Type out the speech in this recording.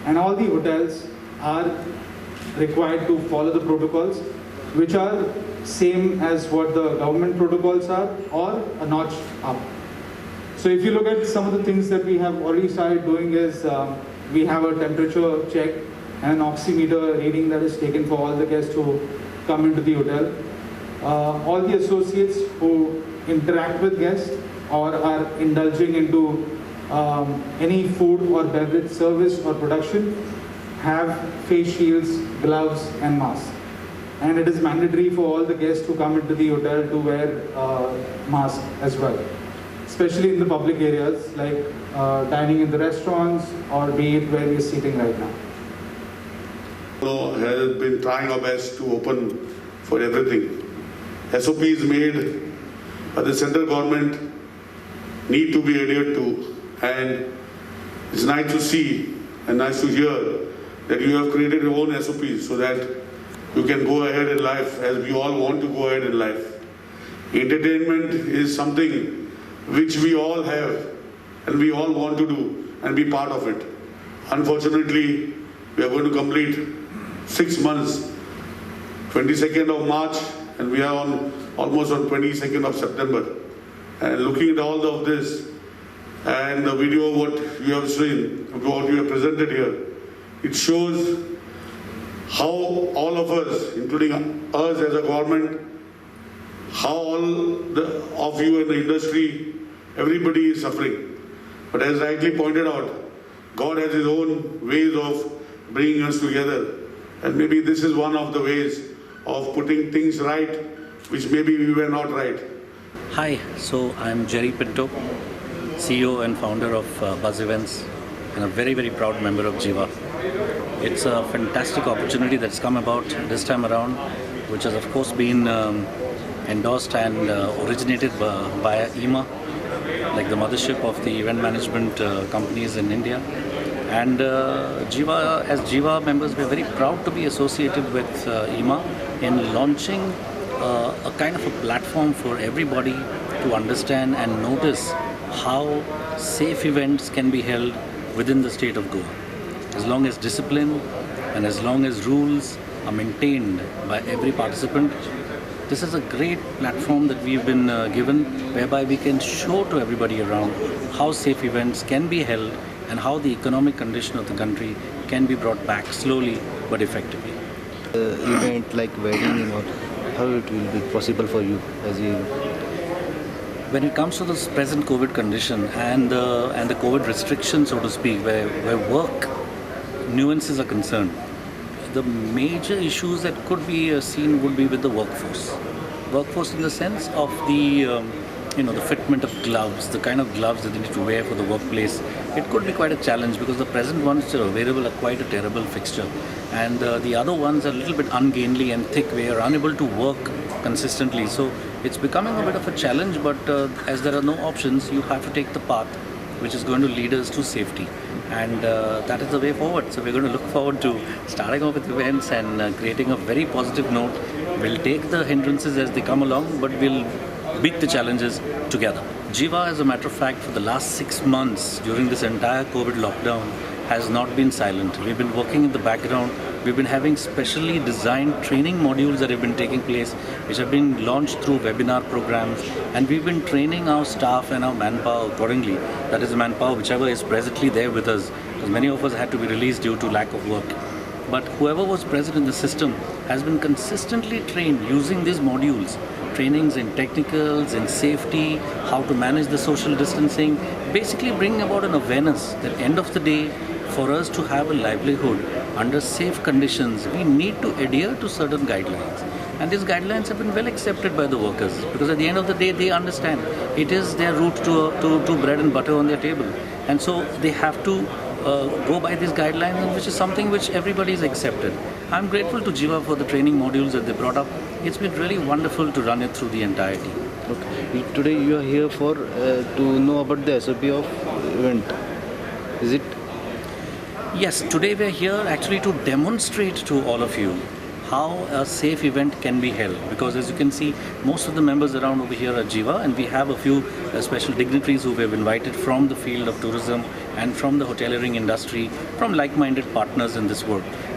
and all the hotels are required to follow the protocols, which are same as what the government protocols are, or a notch up. So if you look at some of the things that we have already started doing is, we have a temperature check and an oximeter reading that is taken for all the guests who come into the hotel. All the associates who interact with guests or are indulging into any food or beverage service or production have face shields, gloves and masks. And it is mandatory for all the guests who come into the hotel to wear masks as well, especially in the public areas like dining in the restaurants or be it where we are sitting right now. Has been trying our best to open for everything. SOPs made by the central government need to be adhered to, and it's nice to see and nice to hear that you have created your own SOPs so that you can go ahead in life as we all want to go ahead in life. Entertainment is something which we all have and we all want to do and be part of it. Unfortunately, we are going to complete 6 months, 22nd of March, and we are almost on 22nd of September. And looking at all of this and the video what you have seen, what you have presented here, it shows how all of us, including us as a government, how all of you in the industry, everybody is suffering. But as rightly pointed out, God has His own ways of bringing us together. And maybe this is one of the ways of putting things right, which maybe we were not right. Hi, so I'm Jerry Pinto, CEO and founder of Buzz Events, and a very, very proud member of Jiva. It's a fantastic opportunity that's come about this time around, which has of course been endorsed and originated via EMA, like the mothership of the event management companies in India. And Jiva, as Jiva members, we're very proud to be associated with EMA in launching a kind of a platform for everybody to understand and notice how safe events can be held within the state of Goa. As long as discipline and as long as rules are maintained by every participant, this is a great platform that we've been given, whereby we can show to everybody around how safe events can be held and how the economic condition of the country can be brought back slowly but effectively. Event like wedding, how it will be possible for you as you? When it comes to this present COVID condition and the COVID restrictions, so to speak, where work nuances are concerned, the major issues that could be seen would be with the workforce. Workforce in the sense of the the fitment of gloves, the kind of gloves that they need to wear for the workplace. It could be quite a challenge because the present ones that are available are quite a terrible fixture, and the other ones are a little bit ungainly and thick. We are unable to work consistently, so it's becoming a bit of a challenge. But as there are no options, you have to take the path which is going to lead us to safety, and that is the way forward. So we're going to look forward to starting off with events and creating a very positive note. We'll take the hindrances as they come along, but we'll beat the challenges together. Jiva, as a matter of fact, for the last 6 months during this entire COVID lockdown has not been silent. We've been working in the background. We've been having specially designed training modules that have been taking place, which have been launched through webinar programs, and we've been training our staff and our manpower accordingly. That is the manpower whichever is presently there with us, because many of us had to be released due to lack of work. But whoever was present in the system has been consistently trained using these modules, trainings in technicals, in safety, how to manage the social distancing, basically bringing about an awareness that end of the day, for us to have a livelihood under safe conditions, we need to adhere to certain guidelines. And these guidelines have been well accepted by the workers, because at the end of the day, they understand it is their route to bread and butter on their table. And so they have to go by these guidelines, which is something which everybody is accepted. I'm grateful to Jiva for the training modules that they brought up. It's been really wonderful to run it through the entirety. Okay. Today you are here for to know about the SOP of event. Is it? Yes, today we're here actually to demonstrate to all of you how a safe event can be held, because as you can see, most of the members around over here are Jiva, and we have a few special dignitaries who we have invited from the field of tourism and from the hoteliering industry, from like-minded partners in this work.